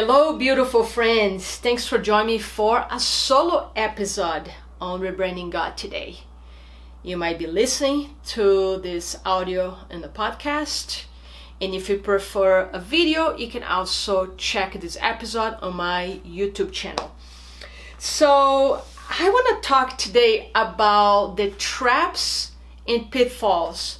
Hello, beautiful friends. Thanks for joining me for a solo episode on Rebranding God today. You might be listening to this audio in the podcast, and if you prefer a video, you can also check this episode on my YouTube channel. So I want to talk today about the traps and pitfalls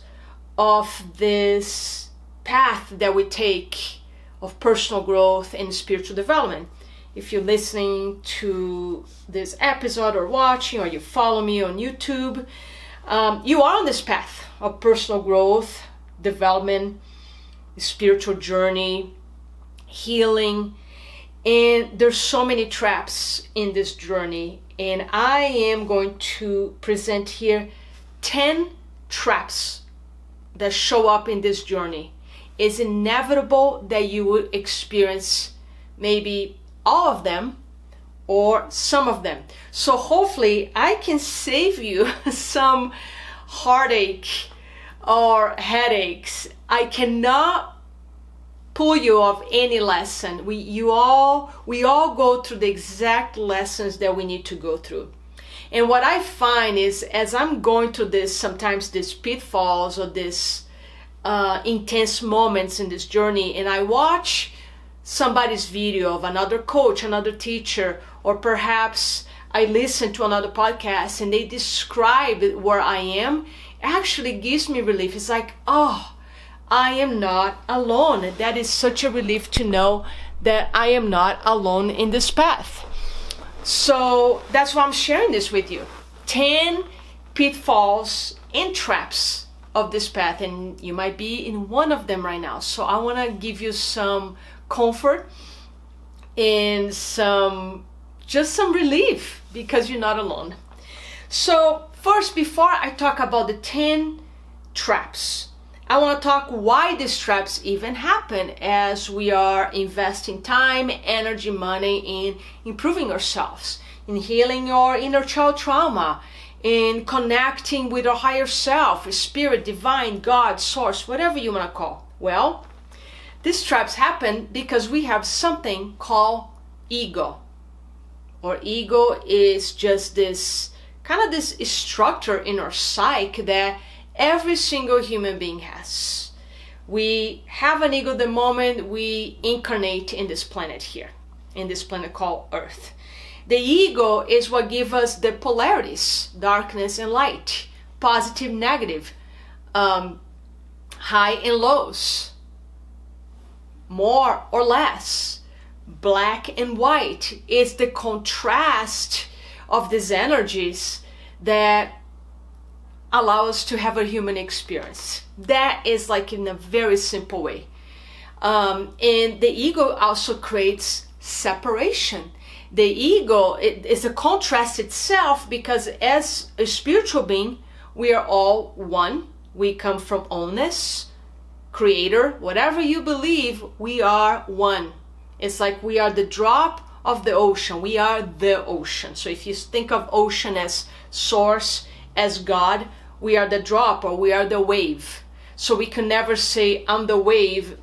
of this path that we take of personal growth and spiritual development. If you're listening to this episode or watching, or you follow me on YouTube, you are on this path of personal growth, development, spiritual journey, healing, and there's so many traps in this journey, and I am going to present here 10 traps that show up in this journey. It's inevitable that you will experience maybe all of them or some of them. So hopefully I can save you some heartache or headaches. I cannot pull you of any lesson. We all go through the exact lessons that we need to go through. And what I find is, as I'm going through this, sometimes these pitfalls or this intense moments in this journey, and I watch somebody's video of another coach, another teacher, or perhaps I listen to another podcast and they describe where I am, it actually gives me relief. It's like, oh, I am not alone. That is such a relief to know that I am not alone in this path. So that's why I'm sharing this with you. 10 pitfalls and traps of this path, and you might be in one of them right now. So I want to give you some comfort and some relief because you're not alone. So first, before I talk about the 10 traps, I want to talk why these traps even happen as we are investing time, energy, money in improving ourselves, in healing your inner child trauma, in connecting with our higher self, spirit, divine, God, source, whatever you want to call. Well, these traps happen because we have something called ego. Or ego is just this structure in our psyche that every single human being has. We have an ego the moment we incarnate in this planet here, in this planet called Earth. The ego is what gives us the polarities, darkness and light, positive, negative, high and lows, more or less, black and white. It's the contrast of these energies that allow us to have a human experience. That is like in a very simple way. And the ego also creates separation. The ego is a contrast itself because as a spiritual being, we are all one. We come from oneness, creator, whatever you believe, we are one. It's like we are the drop of the ocean. We are the ocean. So if you think of ocean as source, as God, we are the drop or we are the wave. So we can never say, I'm the wave,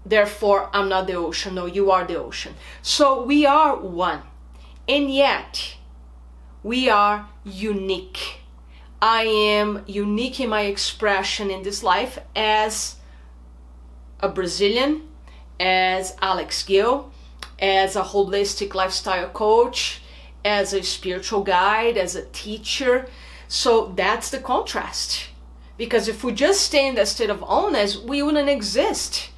therefore I'm not the ocean. No, you are the ocean. So we are one. And yet, we are unique. I am unique in my expression in this life as a Brazilian, as Alex Gill, as a holistic lifestyle coach, as a spiritual guide, as a teacher. So that's the contrast. Because if we just stay in that state of oneness, we wouldn't exist.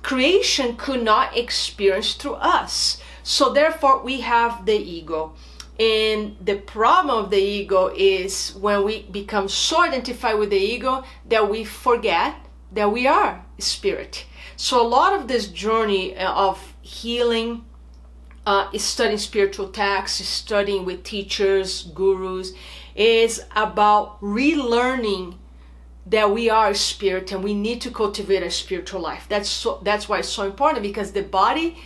Creation could not experience through us. So therefore we have the ego. And the problem of the ego is when we become so identified with the ego that we forget that we are spirit. So a lot of this journey of healing, studying spiritual texts, studying with teachers, gurus, is about relearning that we are spirit and we need to cultivate a spiritual life. That's why it's so important, because the body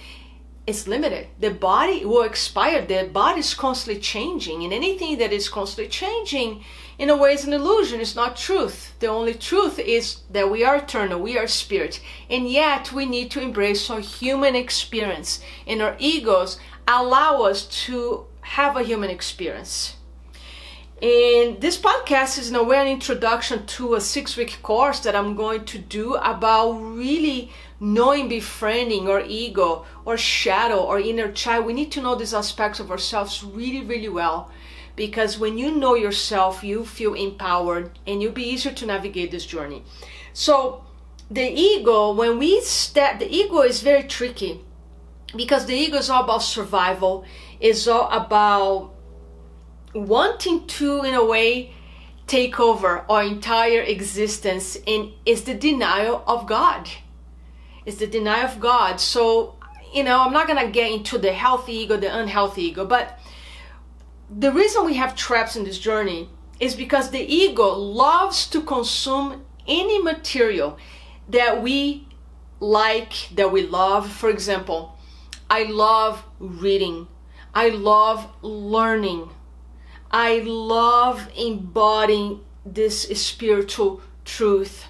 is limited. The body will expire. The body is constantly changing, and anything that is constantly changing in a way is an illusion. It's not truth. The only truth is that we are eternal, we are spirit, and yet we need to embrace our human experience, and our egos allow us to have a human experience. And this podcast is in a way an introduction to a 6-week course that I'm going to do about really knowing, befriending our ego, or shadow, or inner child. We need to know these aspects of ourselves really, really well, because when you know yourself, you feel empowered and you'll be easier to navigate this journey. So the ego, the ego is very tricky, because the ego is all about survival, is all about wanting to, in a way, take over our entire existence, and it's the denial of God. It's the denial of God. So, I'm not going to get into the healthy ego, the unhealthy ego, but the reason we have traps in this journey is because the ego loves to consume any material that we like, that we love. For example, I love reading. I love learning. I love embodying this spiritual truth.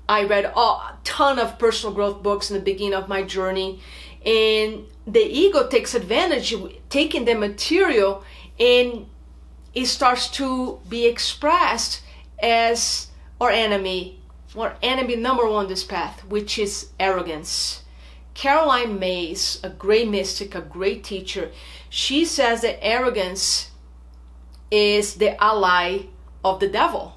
I read a ton of personal growth books in the beginning of my journey, and the ego takes advantage of taking the material, and it starts to be expressed as our enemy number one on this path, which is arrogance. Caroline Myss, a great mystic, a great teacher, she says that arrogance is the ally of the devil.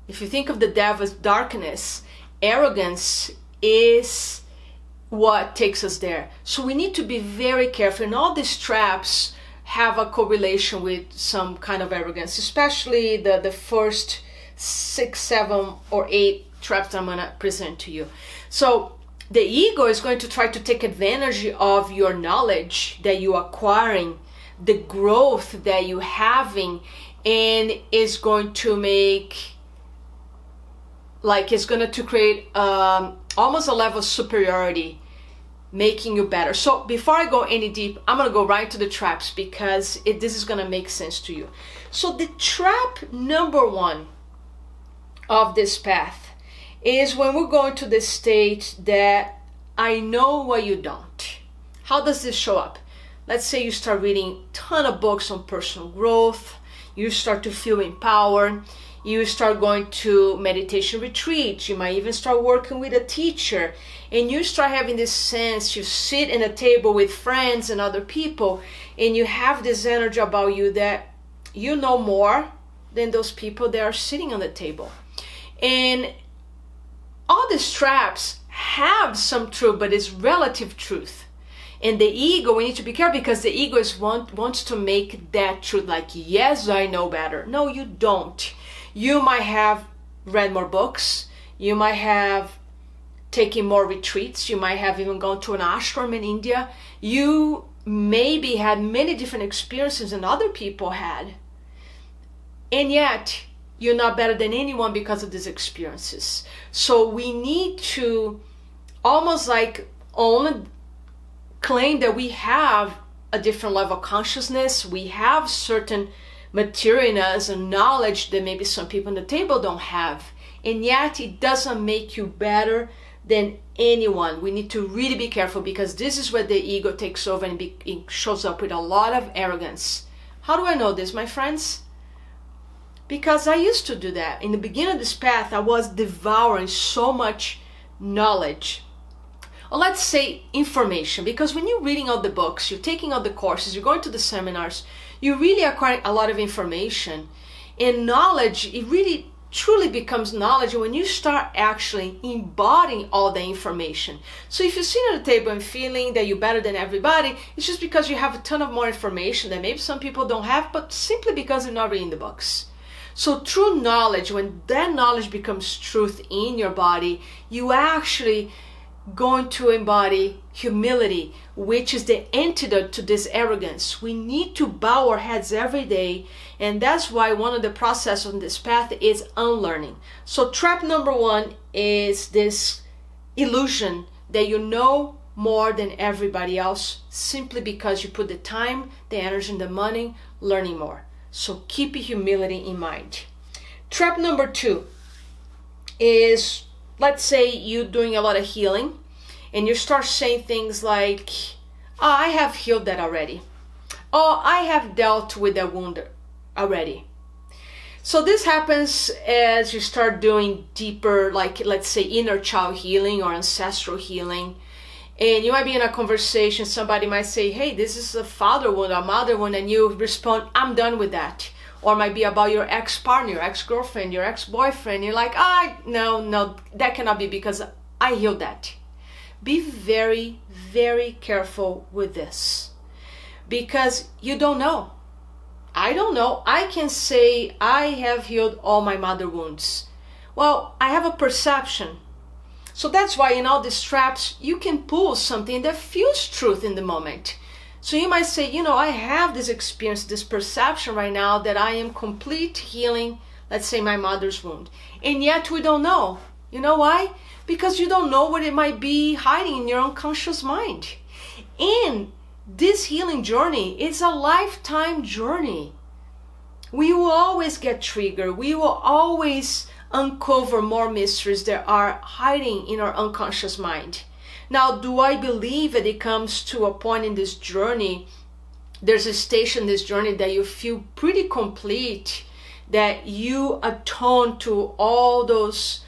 If you think of the devil as darkness, arrogance is what takes us there. So we need to be very careful, and all these traps have a correlation with some kind of arrogance, especially the first 6, 7, or 8 traps that I'm going to present to you. So the ego is going to try to take advantage of your knowledge that you're acquiring, the growth that you're having, and is going to create almost a level of superiority, making you better. So before I go any deep, I'm going to go right to the traps, because this is going to make sense to you. So the trap number 1 of this path is when we're going to the state that I know what you don't. How does this show up? Let's say you start reading a ton of books on personal growth, you start to feel empowered, you start going to meditation retreats, you might even start working with a teacher, and you start having this sense, you sit in a table with friends and other people, and you have this energy about you that you know more than those people that are sitting on the table. And all these traps have some truth, but it's relative truth. And the ego, we need to be careful, because the ego wants to make that truth like, yes, I know better. No, you don't. You might have read more books. You might have taken more retreats. You might have even gone to an ashram in India. You maybe had many different experiences than other people had. And yet, you're not better than anyone because of these experiences. So we need to almost like claim that we have a different level of consciousness. We have certain material in us and knowledge that maybe some people on the table don't have. And yet it doesn't make you better than anyone. We need to really be careful, because this is where the ego takes over, and it shows up with a lot of arrogance. How do I know this, my friends? Because I used to do that. In the beginning of this path, I was devouring so much knowledge. Or let's say information, because when you're reading all the books, you're taking all the courses, you're going to the seminars, you really acquire a lot of information. And knowledge, it really truly becomes knowledge when you start actually embodying all the information. So if you're sitting at the table and feeling that you're better than everybody, it's just because you have a ton of more information that maybe some people don't have, but simply because they're not reading the books. So true knowledge, when that knowledge becomes truth in your body, you actually going to embody humility, which is the antidote to this arrogance. We need to bow our heads every day, and that's why one of the processes on this path is unlearning. So trap number 1 is this illusion that you know more than everybody else simply because you put the time, the energy, and the money learning more. So keep humility in mind. Trap number 2 is, let's say you're doing a lot of healing and you start saying things like, oh, I have healed that already. Oh, I have dealt with that wound already. So this happens as you start doing deeper, like let's say inner child healing or ancestral healing. And you might be in a conversation, somebody might say, hey, this is a father wound, a mother wound, and you respond, I'm done with that. Or it might be about your ex-partner, your ex-girlfriend, your ex-boyfriend. You're like, no, that cannot be because I healed that. Be very, very careful with this because you don't know. I don't know. I can say I have healed all my mother wounds. Well, I have a perception. So that's why in all these traps, you can pull something that feels truth in the moment. So you might say, I have this experience, this perception right now that I am complete healing, let's say my mother's wound. And yet we don't know. You know why? Because you don't know what it might be hiding in your unconscious mind. And this healing journey is a lifetime journey. We will always get triggered. We will always uncover more mysteries that are hiding in our unconscious mind. Now, do I believe that it comes to a point in this journey, there's a station in this journey that you feel pretty complete, that you atone to all those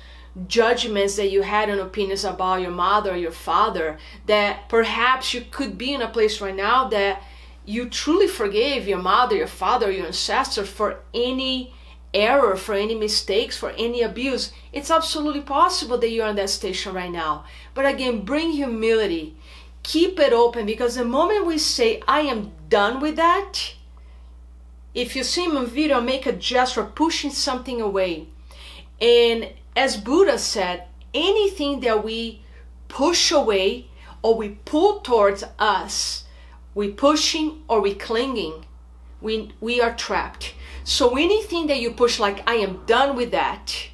judgments that you had and opinions about your mother or your father, that perhaps you could be in a place right now that you truly forgave your mother, your father, your ancestor for any error, for any mistakes, for any abuse. It's absolutely possible that you're in that station right now. But again, bring humility. Keep it open, because the moment we say, I am done with that, if you see my video, make a gesture pushing something away. And as Buddha said, anything that we push away or we pull towards us, we pushing or we clinging, we are trapped. So anything that you push, like I am done with that,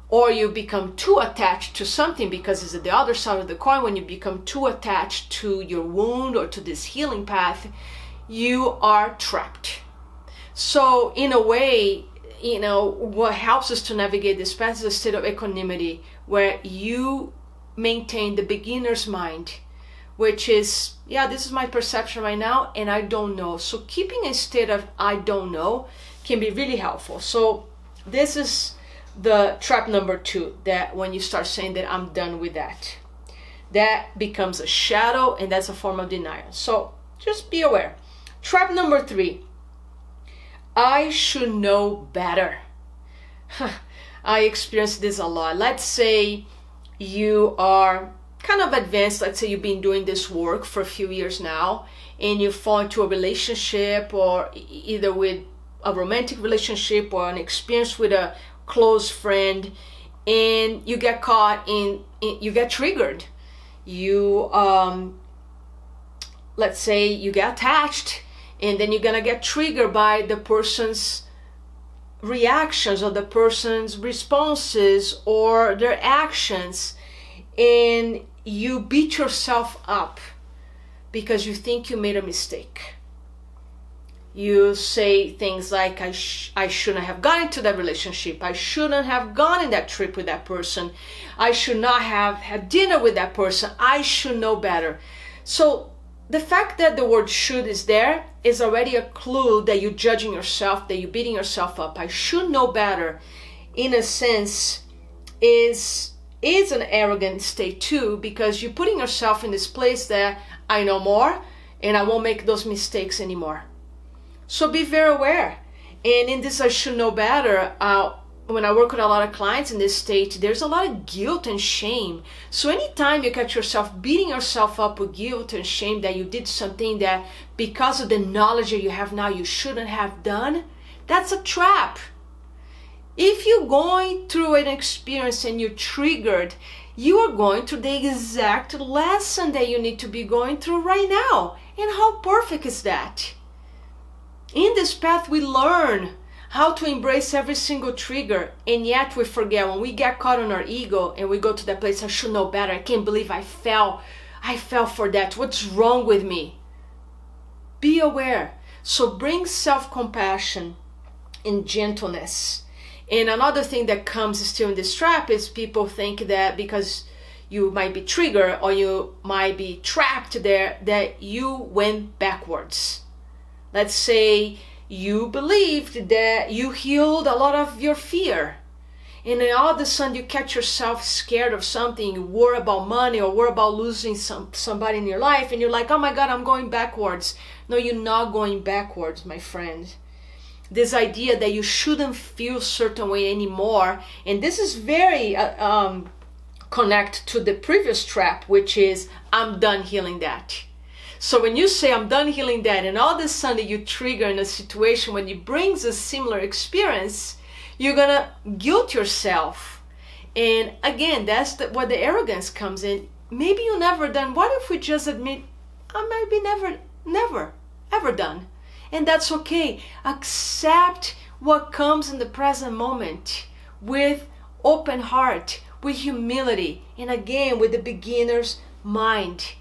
or you become too attached to something, because it's the other side of the coin, when you become too attached to your wound or to this healing path, you are trapped. So in a way, what helps us to navigate this path is a state of equanimity, where you maintain the beginner's mind, which is, this is my perception right now, and I don't know. So keeping a state of I don't know can be really helpful. So this is the trap number 2, that when you start saying that I'm done with that, that becomes a shadow, and that's a form of denial. So just be aware. Trap number 3, I should know better. I experienced this a lot. Let's say you are kind of advanced. Let's say you've been doing this work for a few years now, and you fall into a relationship, or either with a romantic relationship or an experience with a close friend, and you get caught in, you get triggered. You, let's say you get attached, and then you're gonna get triggered by the person's reactions or the person's responses or their actions, and you beat yourself up because you think you made a mistake. You say things like, I shouldn't have gone into that relationship. I shouldn't have gone on that trip with that person. I should not have had dinner with that person. I should know better. So the fact that the word should is there is already a clue that you're judging yourself, that you're beating yourself up. I should know better, in a sense, is an arrogant state too, because you're putting yourself in this place that I know more and I won't make those mistakes anymore. So be very aware. And in this I should know better, when I work with a lot of clients in this state, there's a lot of guilt and shame. So anytime you catch yourself beating yourself up with guilt and shame that you did something that because of the knowledge that you have now you shouldn't have done, that's a trap. If you're going through an experience and you're triggered, you are going through the exact lesson that you need to be going through right now. And how perfect is that? In this path, we learn how to embrace every single trigger, and yet we forget. When we get caught on our ego and we go to that place, I should know better. I can't believe I fell I fell for that. What's wrong with me? Be aware. So bring self-compassion and gentleness. And another thing that comes still in this trap is people think that because you might be triggered or you might be trapped there, that you went backwards. Let's say you believed that you healed a lot of your fear, and then all of a sudden you catch yourself scared of something, you worry about money or worry about losing somebody in your life, and you're like, oh my God, I'm going backwards. No, you're not going backwards, my friend. This idea that you shouldn't feel a certain way anymore, and this is very connect to the previous trap, which is, I'm done healing that. So when you say, I'm done healing that, and all of a sudden you trigger in a situation when it brings a similar experience, you're gonna guilt yourself. And again, that's where the arrogance comes in. Maybe you never done. What if we just admit, I might be never, ever done. And that's okay. Accept what comes in the present moment with open heart, with humility, and again, with the beginner's mind.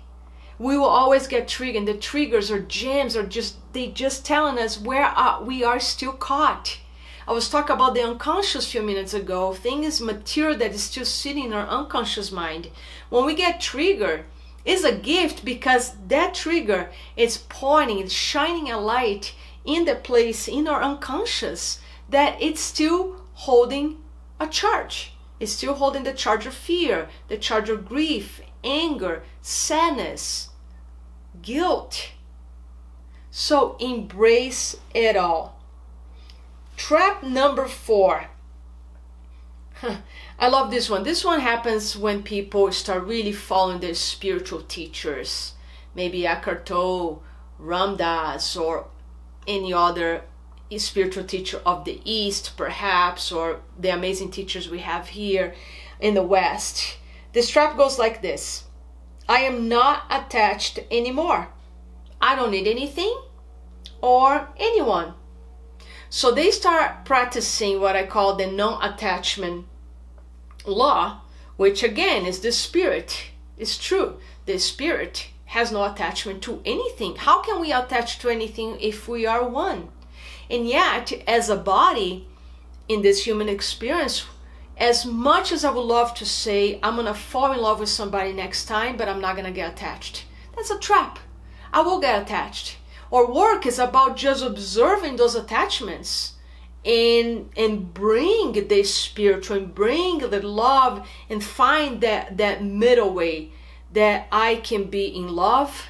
We will always get triggered. The triggers or gems are just telling us where we are still caught. I was talking about the unconscious a few minutes ago. Things, material that is still sitting in our unconscious mind. When we get triggered, it's a gift because that trigger is pointing, it's shining a light in the place in our unconscious that it's still holding a charge. It's still holding the charge of fear, the charge of grief, anger, sadness, guilt. So embrace it all. Trap number 4. I love this one. This one happens when people start really following their spiritual teachers. Maybe Eckhart Tolle, Ram Dass, or any other spiritual teacher of the East, perhaps, or the amazing teachers we have here in the West. This trap goes like this. I am not attached anymore. I don't need anything or anyone. So they start practicing what I call the non-attachment law, which again is the spirit. It's true. The spirit has no attachment to anything. How can we attach to anything if we are one? And yet, as a body in this human experience, as much as I would love to say, I'm going to fall in love with somebody next time, but I'm not going to get attached. That's a trap. I will get attached. Or work is about just observing those attachments and bring the spiritual and bring the love and find that middle way that I can be in love.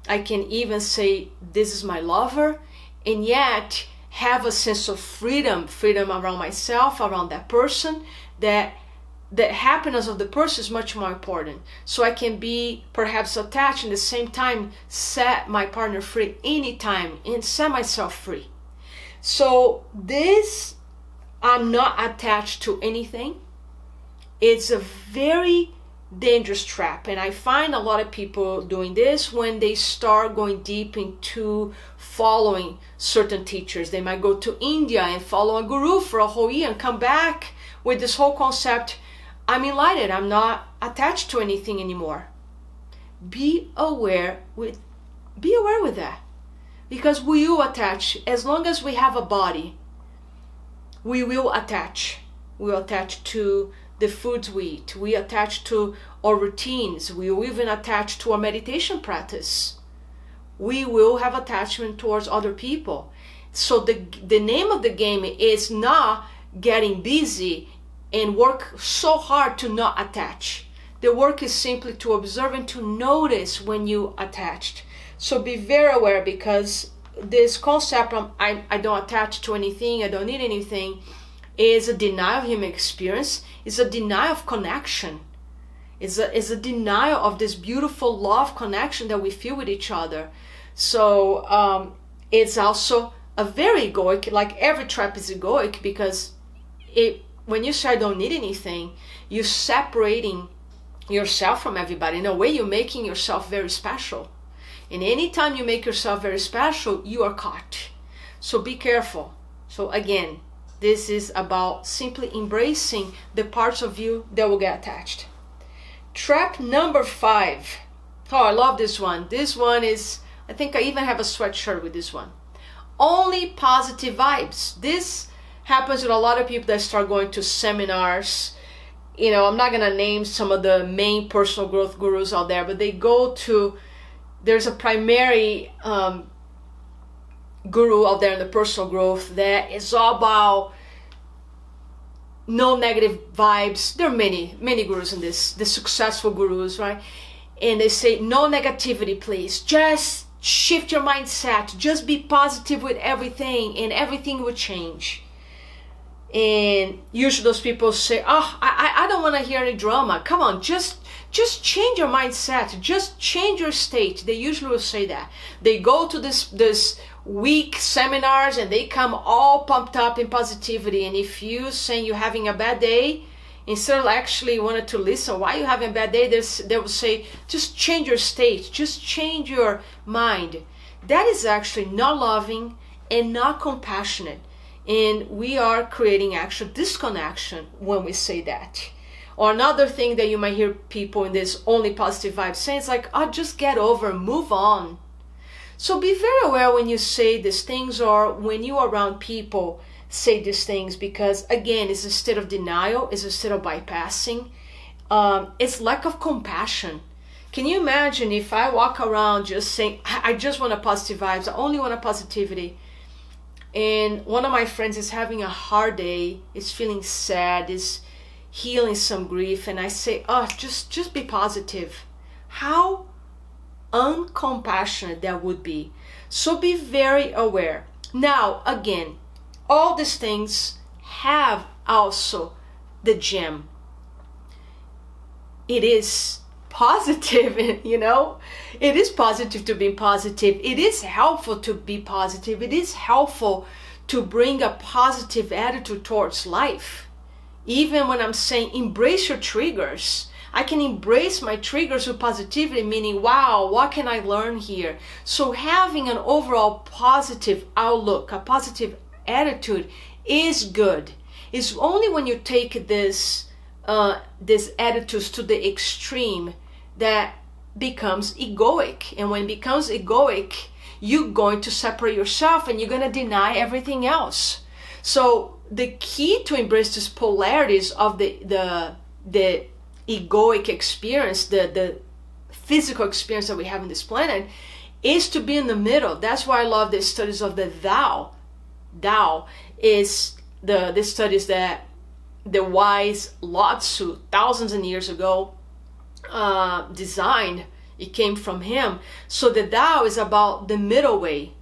I can even say, this is my lover, and yet have a sense of freedom around myself, around that person, that the happiness of the person is much more important. So I can be perhaps attached, and at the same time set my partner free anytime and set myself free. So this, I'm not attached to anything. It's a very dangerous trap, and I find a lot of people doing this when they start going deep into following certain teachers. They might go to India and follow a guru for a whole year and come back with this whole concept, I'm enlightened, I'm not attached to anything anymore. Be aware with that, because we will attach. As long as we have a body, we will attach. We will attach to the foods we eat. We attach to our routines. We will even attach to our meditation practice. We will have attachment towards other people. So the name of the game is not getting busy and work so hard to not attach. The work is simply to observe and to notice when you attached. So be very aware, because this concept of I don't attach to anything, I don't need anything, is a denial of human experience, is a denial of connection, is a denial of this beautiful love connection that we feel with each other. So it's also a very egoic, like every trap is egoic, because when you say I don't need anything, you're separating yourself from everybody. In a way, you're making yourself very special. And anytime you make yourself very special, you are caught. So be careful. So again, this is about simply embracing the parts of you that will get attached. Trap number 5. Oh, I love this one. This one is, I think I even have a sweatshirt with this one. Only positive vibes. This happens with a lot of people that start going to seminars. You know, I'm not going to name some of the main personal growth gurus out there, but they go to, there's a primary guru out there in the personal growth that is all about no negative vibes. There are many gurus in this, the successful gurus, right? And they say, no negativity, please. Just shift your mindset. Just be positive with everything, and everything will change. And usually those people say, oh, I don't want to hear any drama. Come on, just change your mindset. Just change your state. They usually will say that. They go to this week seminars and they come all pumped up in positivity. And if you say you're having a bad day, instead of actually wanting to listen why you having a bad day, they will say, just change your state. Just change your mind. That is actually not loving and not compassionate. And we are creating actual disconnection when we say that. Or another thing that you might hear people in this only positive vibe saying is like, oh, just get over, move on. So be very aware when you say these things, or when you are around people say these things, because again, it's a state of denial, it's a state of bypassing. It's lack of compassion. Can you imagine if I walk around just saying, I just want a positive vibes, I only want a positivity, and one of my friends is having a hard day, is feeling sad, is healing some grief, and I say, oh, just be positive. How uncompassionate that would be. So be very aware. Now, again, all these things have also the gem. It is positive, you know, it is positive to be positive. It is helpful to be positive. It is helpful to bring a positive attitude towards life. Even when I'm saying embrace your triggers, I can embrace my triggers with positivity, meaning, wow, what can I learn here? So having an overall positive outlook, a positive attitude is good. It's only when you take this attitudes to the extreme that becomes egoic. And when it becomes egoic, you're going to separate yourself and you're going to deny everything else. So the key to embrace these polarities of the egoic experience, the physical experience that we have on this planet, is to be in the middle. That's why I love the studies of the Tao. Tao is the studies that the wise Lao Tzu, thousands of years ago, designed. It came from him. So the Tao is about the middle way.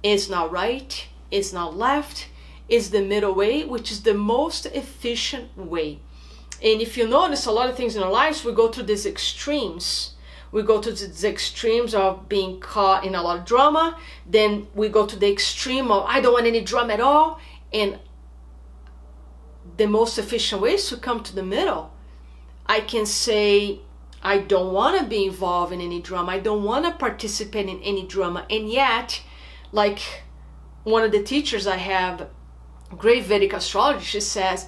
It's not right, it's not left, it's the middle way, which is the most efficient way. And if you notice, a lot of things in our lives, we go to these extremes. We go to the extremes of being caught in a lot of drama. Then we go to the extreme of, I don't want any drama at all. And the most efficient way is to come to the middle. I can say, I don't want to be involved in any drama. I don't want to participate in any drama. And yet, like one of the teachers I have, great Vedic astrology, she says,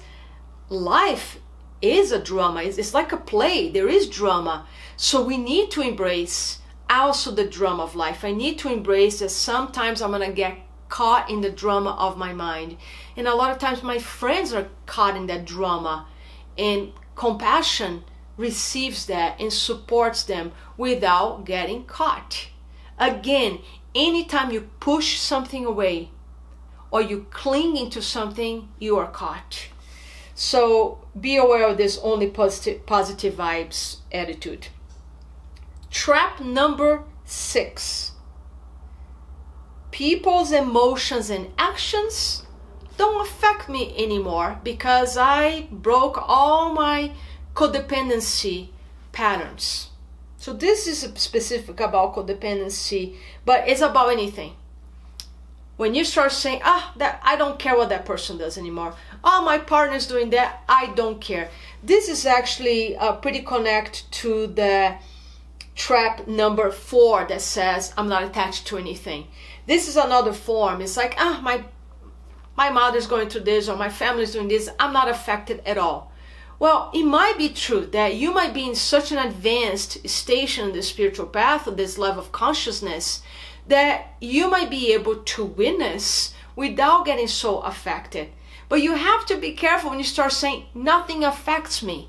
life is a drama. It's like a play. There is drama. So we need to embrace also the drama of life. I need to embrace that sometimes I'm going to get caught in the drama of my mind. And a lot of times my friends are caught in that drama. And compassion receives that and supports them without getting caught. Again, anytime you push something away or you cling into something, you are caught. So be aware of this only positive vibes attitude. Trap number 6. People's emotions and actions don't affect me anymore because I broke all my codependency patterns. So this is specific about codependency, but it's about anything. When you start saying, that I don't care what that person does anymore. Oh, my partner's doing that, I don't care. This is actually pretty connected to the trap number 4 that says, I'm not attached to anything. This is another form. It's like, my mother's going through this or my family's doing this. I'm not affected at all. Well, it might be true that you might be in such an advanced station in the spiritual path, or this level of consciousness, that you might be able to witness without getting so affected. But you have to be careful when you start saying, nothing affects me.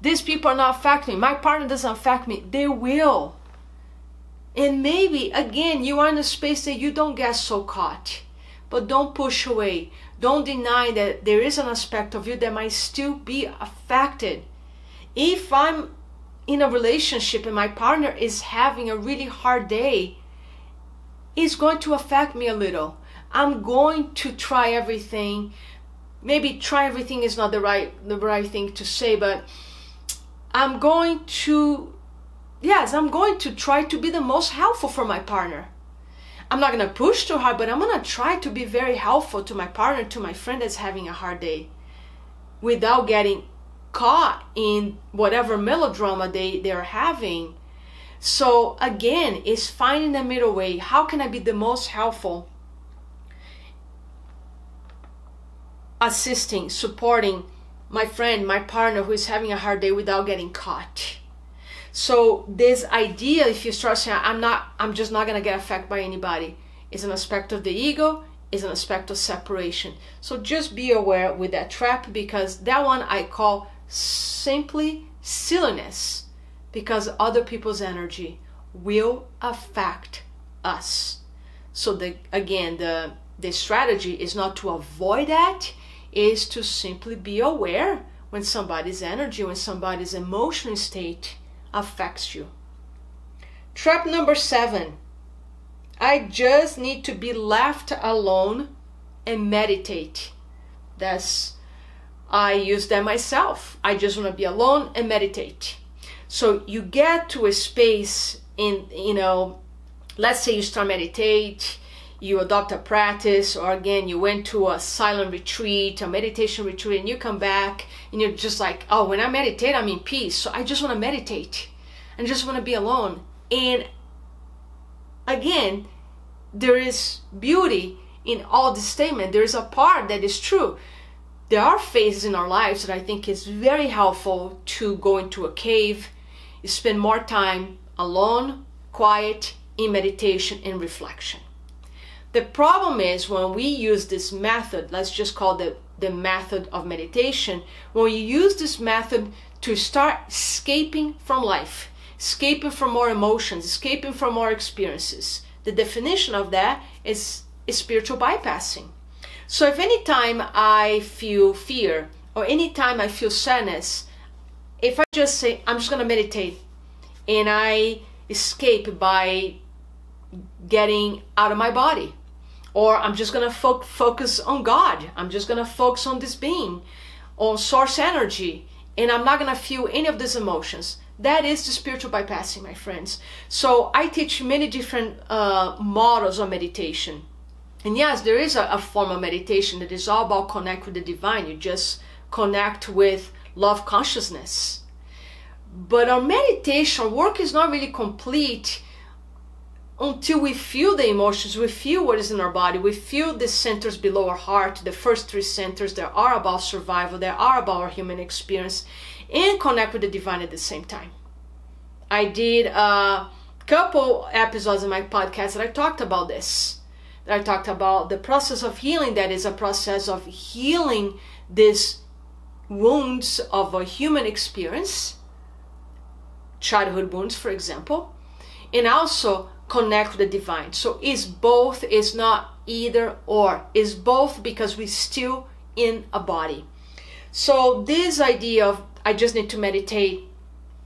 These people are not affecting me. My partner doesn't affect me. They will. And maybe, again, you are in a space that you don't get so caught. But don't push away. Don't deny that there is an aspect of you that might still be affected. If I'm in a relationship and my partner is having a really hard day, it's going to affect me a little. I'm going to try everything. Maybe try everything is not the right thing to say, but I'm going to try to be the most helpful for my partner. I'm not going to push too hard, but I'm going to try to be very helpful to my partner, to my friend that's having a hard day, without getting caught in whatever melodrama they're having. So again, it's finding the middle way. How can I be the most helpful? Assisting, supporting my friend, my partner who is having a hard day without getting caught. So this idea, if you start saying, I'm just not going to get affected by anybody, is an aspect of the ego, is an aspect of separation. So just be aware with that trap, because that one I call simply silliness, because other people's energy will affect us. So the strategy is not to avoid that, is to simply be aware when somebody's energy, when somebody's emotional state affects you. Trap number 7. I just need to be left alone and meditate. I use that myself. I just want to be alone and meditate. So you get to a space in, let's say you start meditate, you adopt a practice, or again, you went to a silent retreat, a meditation retreat, and you come back and you're just like, oh, when I meditate, I'm in peace. So I just want to meditate and just want to be alone. And again, there is beauty in all this statement. There is a part that is true. There are phases in our lives that I think is very helpful to go into a cave, spend more time alone, quiet, in meditation and reflection. The problem is when we use this method, let's just call the method of meditation, when you use this method to start escaping from life, escaping from more emotions, escaping from more experiences. The definition of that is spiritual bypassing. So if any time I feel fear or any time I feel sadness, if I just say, I'm just going to meditate, and I escape by getting out of my body, or I'm just going to focus on God, I'm just going to focus on this being, on source energy, and I'm not going to feel any of these emotions. That is the spiritual bypassing, my friends. So I teach many different models of meditation. And yes, there is a form of meditation that is all about connect with the divine. You just connect with love consciousness. But our meditation work is not really complete until we feel the emotions, we feel what is in our body, we feel the centers below our heart, the first 3 centers that are about survival, that are about our human experience, and connect with the divine at the same time. I did a couple episodes in my podcast that I talked about this. That I talked about the process of healing, that is a process of healing these wounds of a human experience, childhood wounds, for example, and also connect with the divine. So it's both, it's not either or, it's both, because we're still in a body. So this idea of I just need to meditate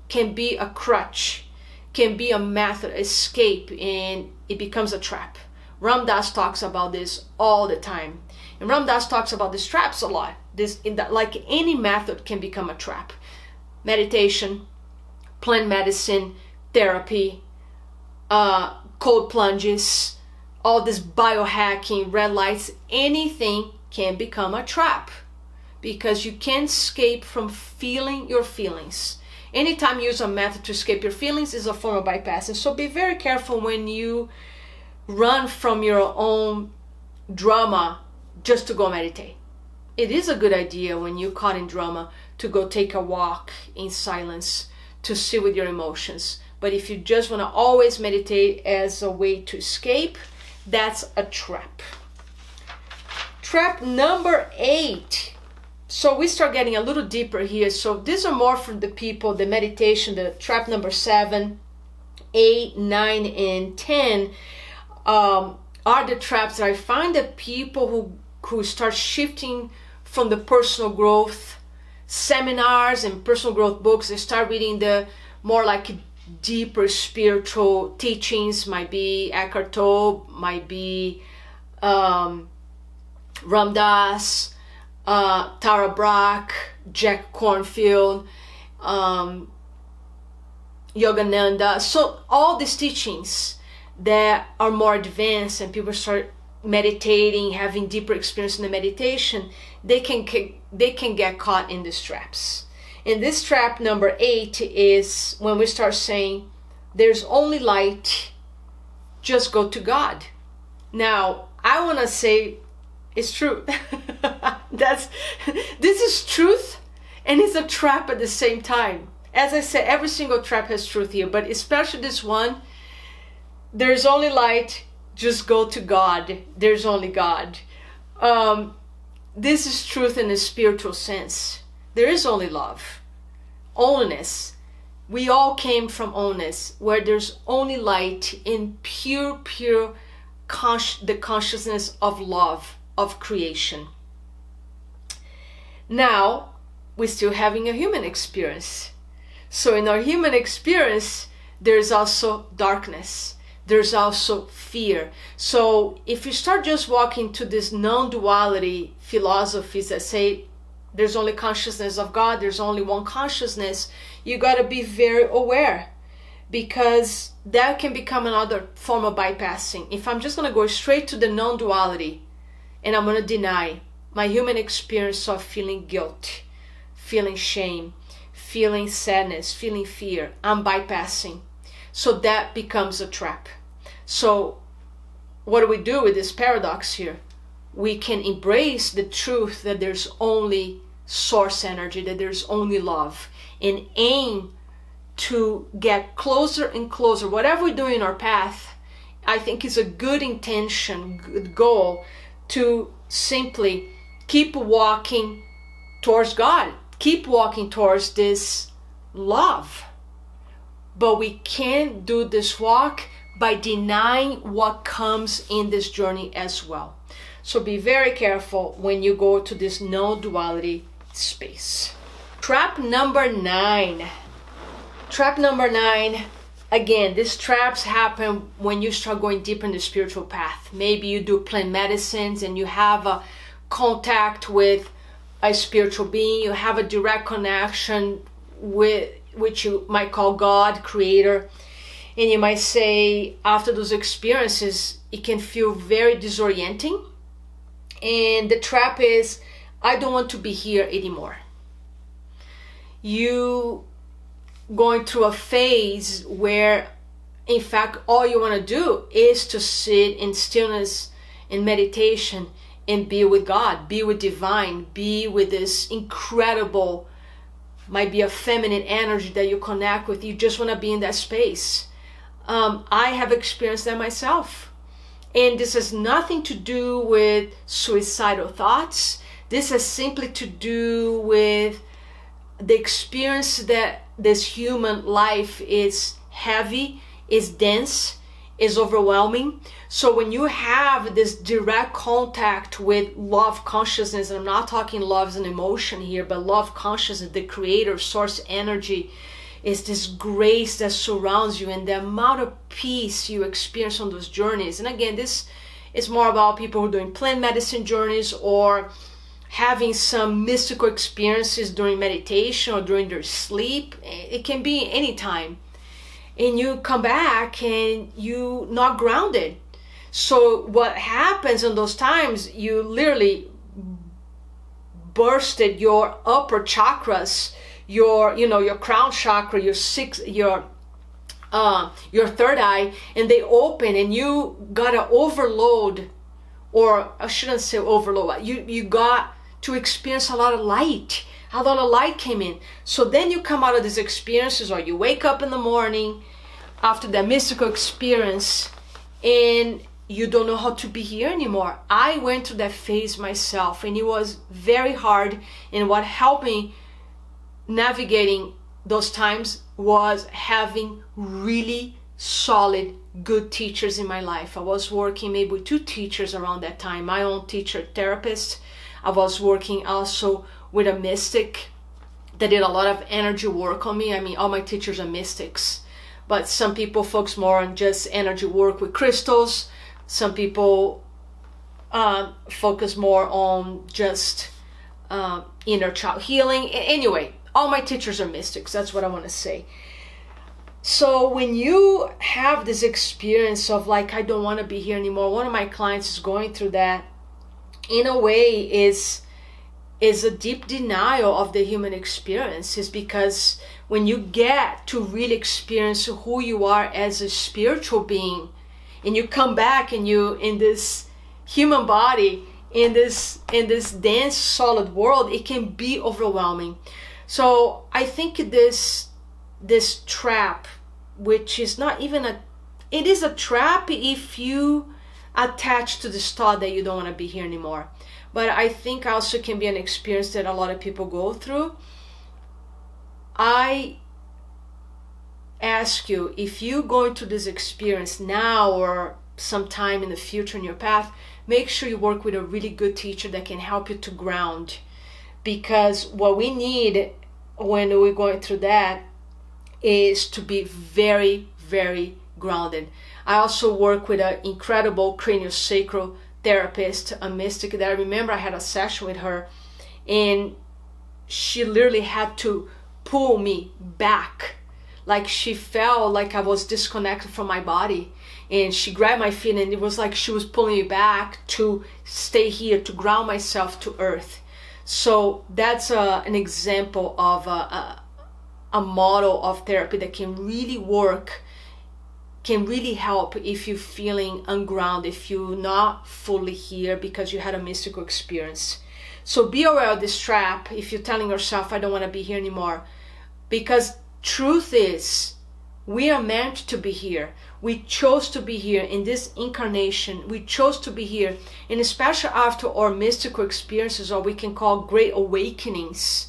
can be a crutch, can be a method, escape, and it becomes a trap. Ram Dass talks about this all the time. And Ram Dass talks about these traps a lot. Like any method can become a trap. Meditation, plant medicine, therapy, cold plunges, all this biohacking, red lights, anything can become a trap, because you can't escape from feeling your feelings. Anytime you use a method to escape your feelings is a form of bypassing. So be very careful when you run from your own drama just to go meditate. It is a good idea when you're caught in drama to go take a walk in silence, to sit with your emotions. But if you just want to always meditate as a way to escape, that's a trap. Trap number 8. So we start getting a little deeper here. So these are more for the people, the meditation, the trap number 7, 8, 9, and 10 are the traps that I find that people who start shifting from the personal growth seminars and personal growth books, they start reading the more like deeper spiritual teachings, might be Eckhart Tolle, might be Ram Dass, Tara Brach, Jack Kornfield, Yogananda. So all these teachings that are more advanced and people start meditating, having deeper experience in the meditation, they can get caught in these traps. And this trap number 8 is when we start saying, there's only light, just go to God. Now, I want to say it's true. This is truth, and it's a trap at the same time. As I said, every single trap has truth here, but especially this one, there's only light, just go to God. There's only God. This is truth in a spiritual sense. There is only love, oneness. We all came from oneness, where there's only light in pure the consciousness of love, of creation. Now, we're still having a human experience. So in our human experience, there's also darkness. There's also fear. So if you start just walking to this non-duality philosophies that say there's only consciousness of God, there's only one consciousness, you got to be very aware, because that can become another form of bypassing. If I'm just going to go straight to the non-duality and I'm going to deny my human experience of feeling guilt, feeling shame, feeling sadness, feeling fear, I'm bypassing. So that becomes a trap. So what do we do with this paradox here? We can embrace the truth that there's only source energy, that there's only love, and aim to get closer and closer. Whatever we do in our path, I think is a good intention, good goal, to simply keep walking towards God, keep walking towards this love. But we can't do this walk by denying what comes in this journey as well. So be very careful when you go to this no-duality space. Trap number 9. Trap number 9, again, these traps happen when you start going deeper in the spiritual path. Maybe you do plant medicines and you have a contact with a spiritual being, you have a direct connection with which you might call God, creator, and you might say after those experiences it can feel very disorienting, and the trap is, I don't want to be here anymore. You going through a phase where in fact all you want to do is to sit in stillness in meditation and be with God, be with divine, be with this incredible, might be a feminine energy that you connect with. You just want to be in that space. I have experienced that myself. And this has nothing to do with suicidal thoughts. This has simply to do with the experience that this human life is heavy, is dense, is overwhelming. So when you have this direct contact with love consciousness, and I'm not talking love as an emotion here, but love consciousness, the creator, source energy, is this grace that surrounds you, and the amount of peace you experience on those journeys. And again, this is more about people who are doing plant medicine journeys or having some mystical experiences during meditation or during their sleep. It can be any time. And you come back and you not grounded. So what happens in those times, you literally bursted your upper chakras, your crown chakra, your third eye, and they open, and you gotta overload, or I shouldn't say overload, you got to experience a lot of light, a lot of light came in. So then you come out of these experiences, or you wake up in the morning after that mystical experience, and you don't know how to be here anymore. I went through that phase myself, and it was very hard. And what helped me navigating those times was having really solid, good teachers in my life. I was working maybe with 2 teachers around that time, my own teacher, therapist. I was working also with a mystic that did a lot of energy work on me. I mean, all my teachers are mystics, but some people focus more on just energy work with crystals. Some people focus more on just inner child healing. Anyway, all my teachers are mystics. That's what I want to say. So when you have this experience of like, I don't want to be here anymore, one of my clients is going through that, in a way is a deep denial of the human experience. Is because when you get to really experience who you are as a spiritual being, and you come back and you in this human body, in this dense solid world, it can be overwhelming. So I think this trap, which is not even it is a trap if you attach to this thought that you don't want to be here anymore. But I think also can be an experience that a lot of people go through. I ask you, if you go into this experience now or sometime in the future in your path, make sure you work with a really good teacher that can help you to ground. Because what we need when we're going through that is to be very, very grounded. I also work with an incredible craniosacral therapist, a mystic, that I remember I had a session with her, and she literally had to pull me back. Like she felt like I was disconnected from my body, and she grabbed my feet, and it was like she was pulling me back to stay here, to ground myself to earth. So that's an example of a model of therapy that can really work, can really help if you're feeling ungrounded, if you're not fully here because you had a mystical experience. So be aware of this trap if you're telling yourself, I don't want to be here anymore. Because truth is, we are meant to be here. We chose to be here in this incarnation. We chose to be here. And especially after our mystical experiences, or we can call great awakenings,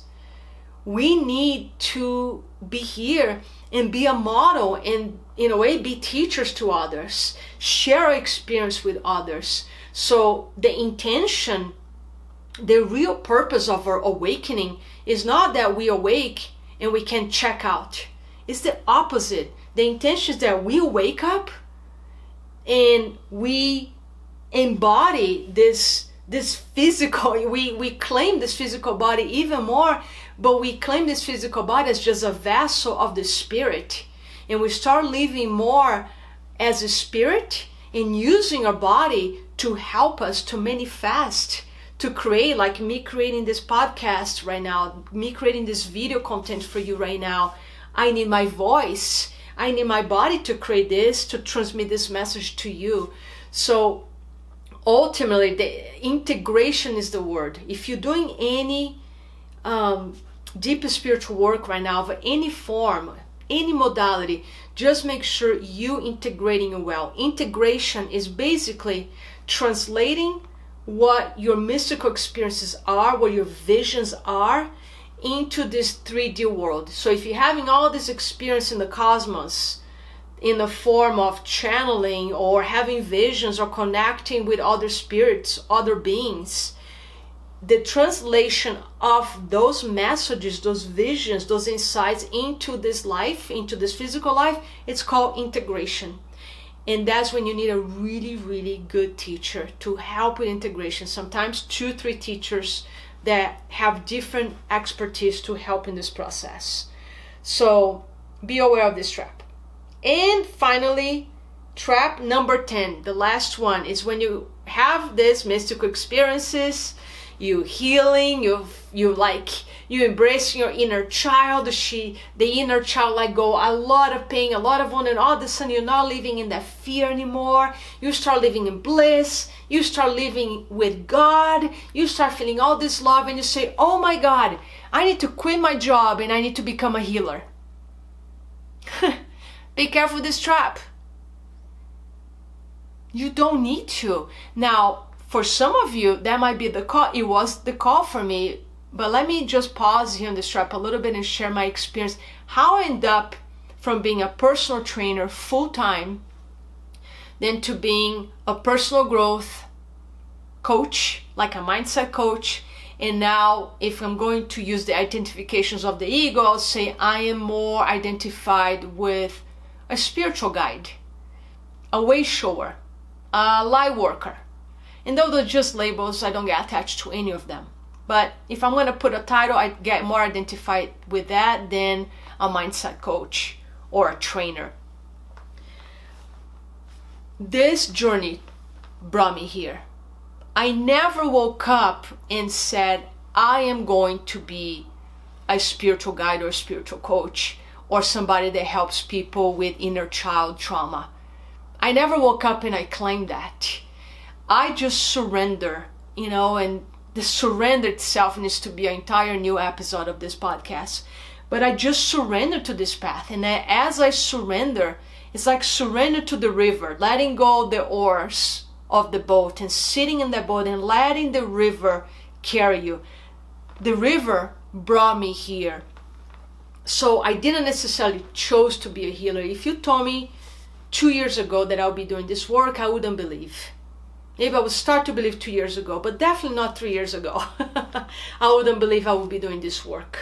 we need to be here and be a model, and in a way be teachers to others, share our experience with others. So the intention, the real purpose of our awakening is not that we awake and we can check out. It's the opposite. The intention is that we wake up and we embody this physical, we claim this physical body even more, but we claim this physical body as just a vessel of the spirit. And we start living more as a spirit and using our body to help us to manifest, to create, like me creating this podcast right now, me creating this video content for you right now. I need my voice. I need my body to create this, to transmit this message to you. So ultimately, the integration is the word. If you're doing any deep spiritual work right now of any form, any modality, just make sure you integrating it well. Integration is basically translating what your mystical experiences are, what your visions are, into this 3D world. So if you're having all this experience in the cosmos in the form of channeling or having visions or connecting with other spirits, other beings, the translation of those messages, those visions, those insights into this life, into this physical life, it's called integration. And that's when you need a really, really good teacher to help with integration. Sometimes 2-3 teachers that have different expertise to help in this process. So be aware of this trap. And finally, trap number 10, the last one, is when you have these mystical experiences, you healing, you embrace your inner child. The inner child let go a lot of pain, a lot of wound, and all of a sudden you're not living in that fear anymore. You start living in bliss. You start living with God. You start feeling all this love, and you say, oh my God, I need to quit my job and I need to become a healer. Be careful with this trap. You don't need to. Now, for some of you, that might be the call. It was the call for me. But let me just pause here on this trap a little bit and share my experience. How I end up from being a personal trainer full-time, then to being a personal growth coach, like a mindset coach. And now, if I'm going to use the identifications of the ego, I'll say I am more identified with a spiritual guide, a way shower, a light worker. And though they're just labels, I don't get attached to any of them. But if I'm going to put a title, I get more identified with that than a mindset coach or a trainer. This journey brought me here. I never woke up and said, I am going to be a spiritual guide or a spiritual coach or somebody that helps people with inner child trauma. I never woke up and I claimed that. I just surrender, and the surrender itself needs to be an entire new episode of this podcast. But I just surrender to this path. And as I surrender, it's like surrender to the river, letting go of the oars of the boat and sitting in the boat and letting the river carry you. The river brought me here. So I didn't necessarily choose to be a healer. If you told me 2 years ago that I'll be doing this work, I wouldn't believe. Maybe I would start to believe 2 years ago, but definitely not 3 years ago. I wouldn't believe I would be doing this work.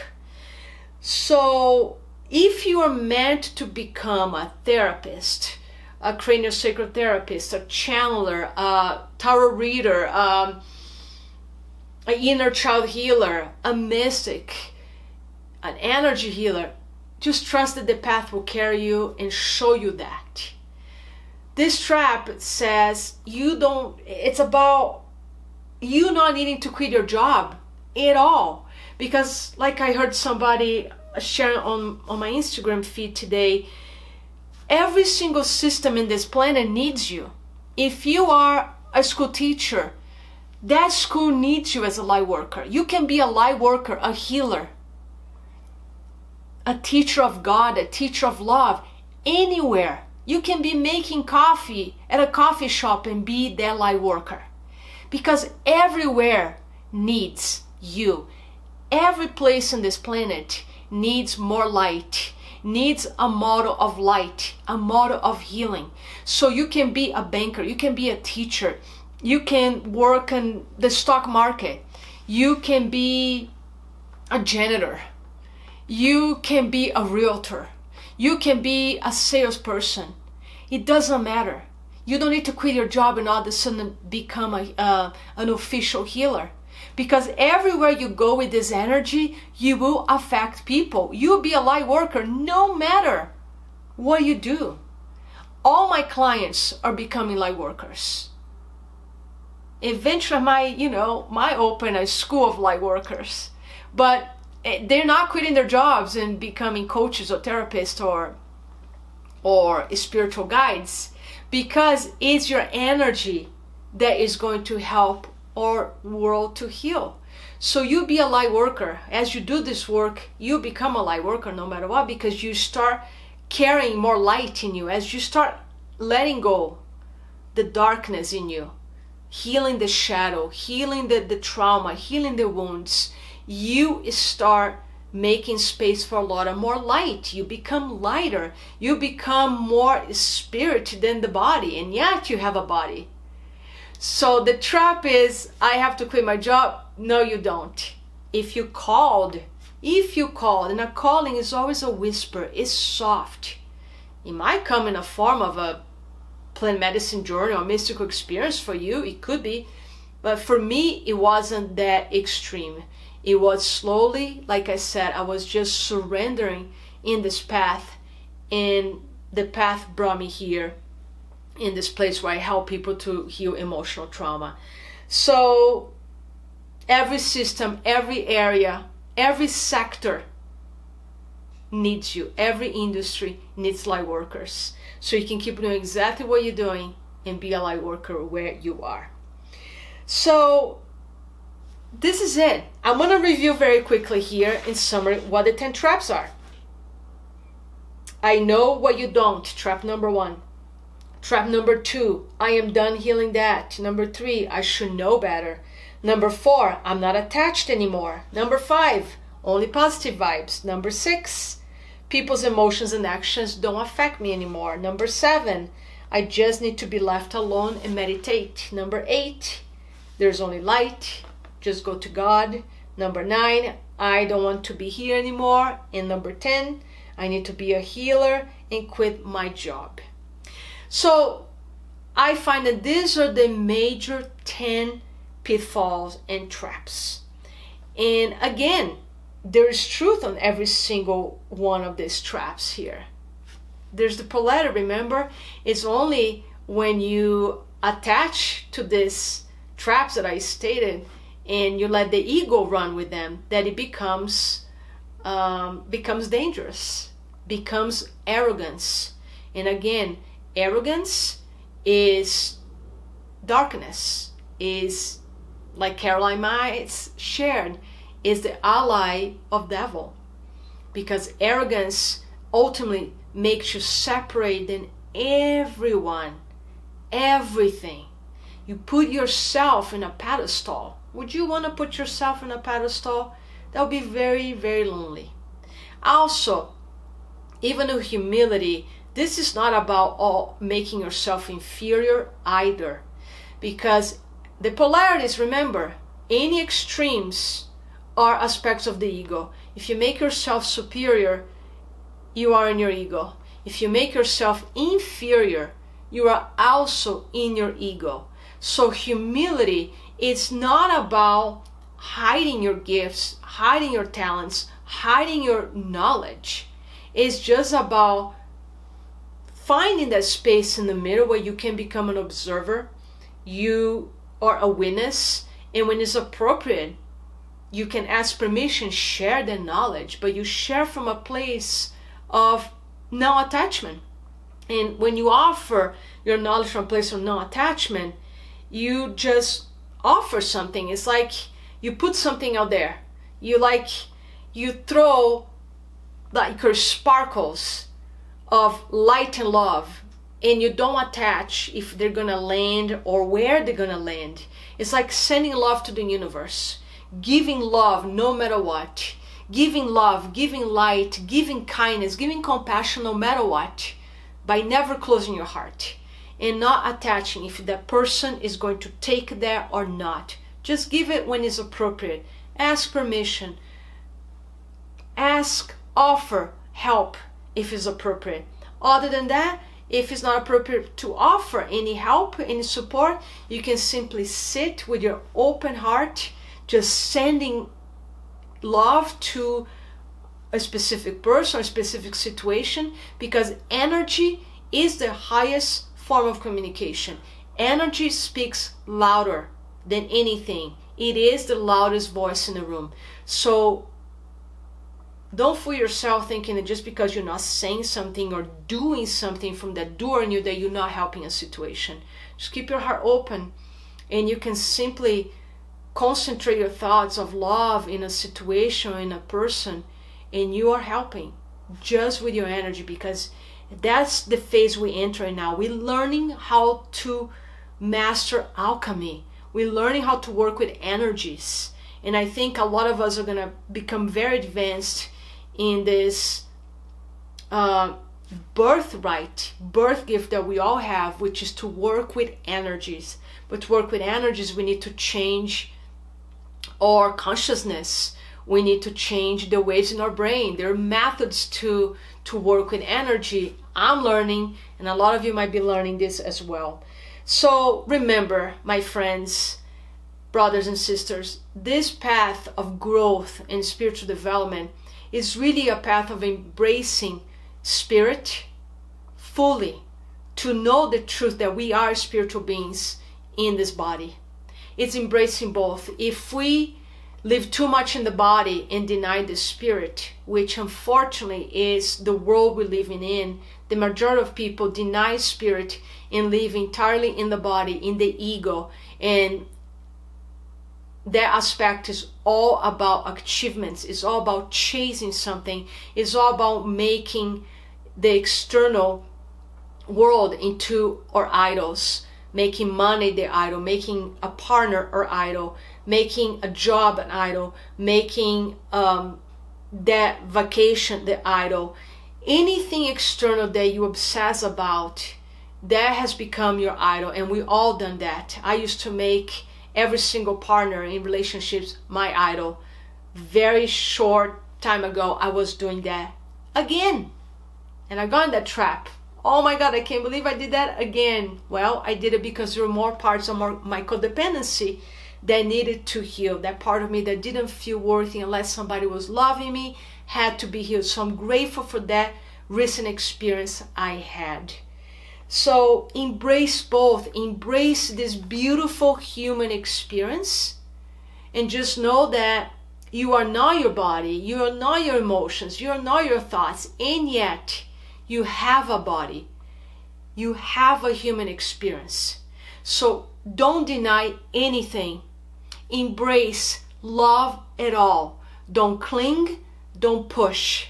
So if you are meant to become a therapist, a craniosacral therapist, a channeler, a tarot reader, an inner child healer, a mystic, an energy healer, just trust that the path will carry you and show you that. This trap says it's about you not needing to quit your job at all. Because like I heard somebody sharing on my Instagram feed today, every single system in this planet needs you. If you are a school teacher, that school needs you as a light worker. You can be a light worker, a healer, a teacher of God, a teacher of love, anywhere. You can be making coffee at a coffee shop and be that light worker. Because everywhere needs you. Every place on this planet needs more light, needs a model of light, a model of healing. So you can be a banker, you can be a teacher, you can work in the stock market, you can be a janitor, you can be a realtor, you can be a salesperson. It doesn't matter. You don't need to quit your job and all of a sudden become an official healer. Because everywhere you go with this energy, you will affect people. You'll be a light worker no matter what you do. All my clients are becoming light workers. Eventually I open a school of light workers. But they're not quitting their jobs and becoming coaches or therapists or spiritual guides, because it's your energy that is going to help our world to heal. So you be a light worker. As you do this work, you become a light worker no matter what, because you start carrying more light in you. As you start letting go the darkness in you, healing the shadow, healing the trauma, healing the wounds, you start making space for a lot of more light. You become lighter. You become more spirit than the body, and yet you have a body. So the trap is, I have to quit my job. No, you don't. If you called, and a calling is always a whisper, it's soft. It might come in a form of a plant medicine journey or mystical experience for you. It could be. But for me, it wasn't that extreme. It was slowly, like I said, I was just surrendering in this path, and the path brought me here in this place where I help people to heal emotional trauma. So every system, every area, every sector needs you. Every industry needs light workers. So you can keep doing exactly what you're doing and be a light worker where you are. So this is it. I'm going to review very quickly here in summary what the 10 traps are. I know what you don't. Trap number 1. Trap number 2, I am done healing that. Number 3, I should know better. Number 4, I'm not attached anymore. Number 5, only positive vibes. Number 6, people's emotions and actions don't affect me anymore. Number 7, I just need to be left alone and meditate. Number 8, there's only light. Just go to God. Number 9, I don't want to be here anymore. And number 10, I need to be a healer and quit my job. So I find that these are the major 10 pitfalls and traps. And again, there is truth on every single one of these traps here. There's the polarity, remember? It's only when you attach to these traps that I stated and you let the ego run with them that it becomes dangerous, becomes arrogance. And again, arrogance is darkness, is, like Caroline Myers shared, is the ally of devil, because arrogance ultimately makes you separate than everyone, everything. You put yourself in a pedestal. Would you want to put yourself in a pedestal? That would be very, very lonely. Also, even with humility, this is not about making yourself inferior either, because the polarities, remember, any extremes are aspects of the ego. If you make yourself superior, you are in your ego. If you make yourself inferior, you are also in your ego. So humility is not about hiding your gifts, hiding your talents, hiding your knowledge. It's just about finding that space in the middle where you can become an observer, you are a witness, and when it's appropriate, you can ask permission, share the knowledge, but you share from a place of no attachment. And when you offer your knowledge from a place of no attachment, you just offer something. It's like you put something out there. You throw like your sparkles of light and love, and you don't attach if they're gonna land or where they're gonna land. It's like sending love to the universe, giving love no matter what, giving love, giving light, giving kindness, giving compassion no matter what, by never closing your heart and not attaching if that person is going to take that or not. Just give it when it's appropriate. Ask permission. Ask, offer help if it's appropriate. Other than that, if it's not appropriate to offer any help, any support, you can simply sit with your open heart, just sending love to a specific person or a specific situation, because energy is the highest form of communication. Energy speaks louder than anything. It is the loudest voice in the room. So don't fool yourself thinking that just because you're not saying something or doing something from that door in you that you're not helping a situation. Just keep your heart open, and you can simply concentrate your thoughts of love in a situation or in a person, and you are helping just with your energy, because that's the phase we enter in now. We're learning how to master alchemy. We're learning how to work with energies. And I think a lot of us are going to become very advanced in this birth gift that we all have, which is to work with energies. But to work with energies, we need to change our consciousness. We need to change the waves in our brain. There are methods to work with energy. I'm learning, and a lot of you might be learning this as well. So remember, my friends, brothers and sisters, this path of growth and spiritual development is really a path of embracing spirit fully, to know the truth that we are spiritual beings in this body. It's embracing both. If we live too much in the body and deny the spirit, which unfortunately is the world we're living in. The majority of people deny spirit and live entirely in the body, in the ego. And that aspect is all about achievements. It's all about chasing something. It's all about making the external world into our idols, making money the idol, making a partner our idol, making a job an idol, making that vacation the idol. Anything external that you obsess about, that has become your idol. And we all done that. I used to make every single partner in relationships my idol. Very short time ago, I was doing that again. And I got in that trap. Oh my God, I can't believe I did that again. Well, I did it because there were more parts of my codependency that needed to heal. That part of me that didn't feel worthy unless somebody was loving me had to be healed. So I'm grateful for that recent experience I had. So embrace both. Embrace this beautiful human experience and just know that you are not your body, you are not your emotions, you are not your thoughts, and yet you have a body. You have a human experience. So don't deny anything. Embrace, love it all. Don't cling, don't push.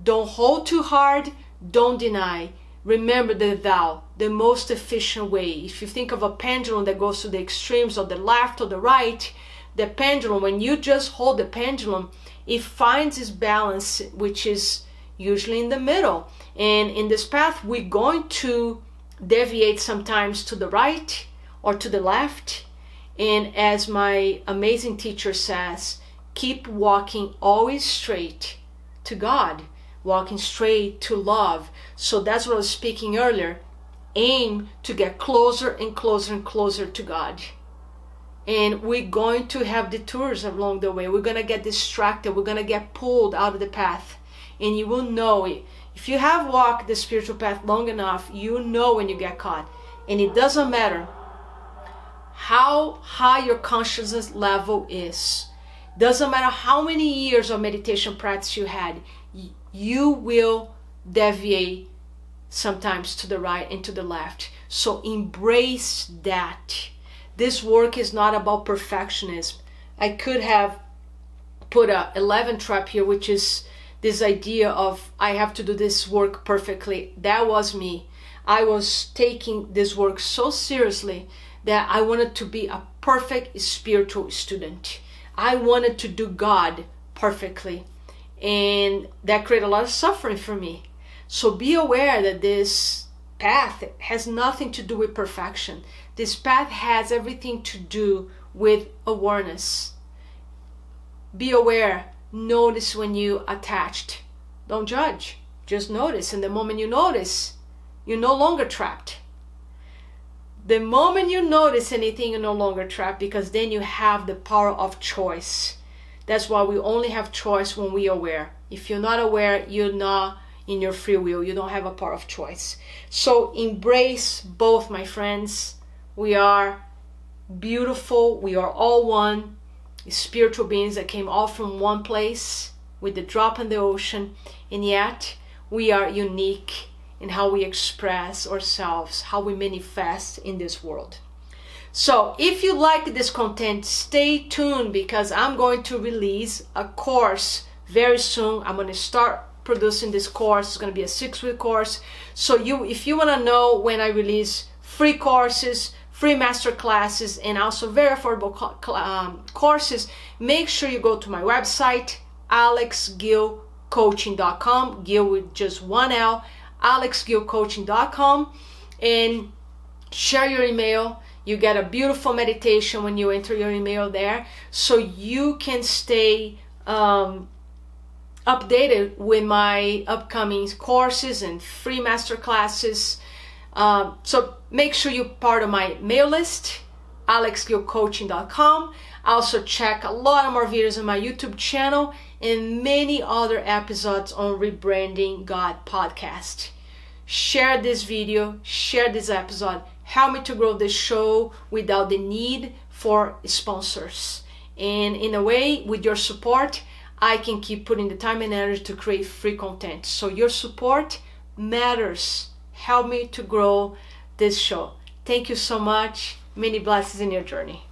Don't hold too hard, don't deny. Remember the thou, the most efficient way. If you think of a pendulum that goes to the extremes of the left or the right, the pendulum, when you just hold the pendulum, it finds its balance, which is usually in the middle. And in this path, we're going to deviate sometimes to the right or to the left. And as my amazing teacher says, keep walking always straight to God, walking straight to love. So that's what I was speaking earlier. Aim to get closer and closer and closer to God. And we're going to have detours along the way. We're going to get distracted. We're going to get pulled out of the path. And you will know it. If you have walked the spiritual path long enough, you know when you get caught. And it doesn't matter how high your consciousness level is. Doesn't matter how many years of meditation practice you had. You will deviate sometimes to the right and to the left. So embrace that. This work is not about perfectionism. I could have put a 11 trap here, which is this idea of I have to do this work perfectly. That was me. I was taking this work so seriously that I wanted to be a perfect spiritual student. I wanted to do God perfectly. And that created a lot of suffering for me. So be aware that this path has nothing to do with perfection. This path has everything to do with awareness. Be aware. Notice when you attached. Don't judge. Just notice. And the moment you notice, you're no longer trapped. The moment you notice anything, you're no longer trapped, because then you have the power of choice. That's why we only have choice when we are aware. If you're not aware, you're not in your free will. You don't have a power of choice. So embrace both, my friends. We are beautiful. We are all one. Spiritual beings that came all from one place with the drop in the ocean. And yet we are unique in how we express ourselves, how we manifest in this world. So if you like this content, stay tuned, because I'm going to release a course very soon. I'm going to start producing this course. It's going to be a 6-week course. So if you want to know when I release free courses, free master classes, and also very affordable courses, make sure you go to my website, alexgillcoaching.com, Gill with just one L, alexgillcoaching.com, and share your email. You get a beautiful meditation when you enter your email there, so you can stay updated with my upcoming courses and free master classes. So make sure you're part of my mail list, alexgillcoaching.com. Also check a lot of more videos on my YouTube channel and many other episodes on Rebranding God podcast. Share this video, share this episode. Help me to grow this show without the need for sponsors. And in a way, with your support, I can keep putting the time and energy to create free content. So your support matters. Help me to grow this show. Thank you so much. Many blessings in your journey.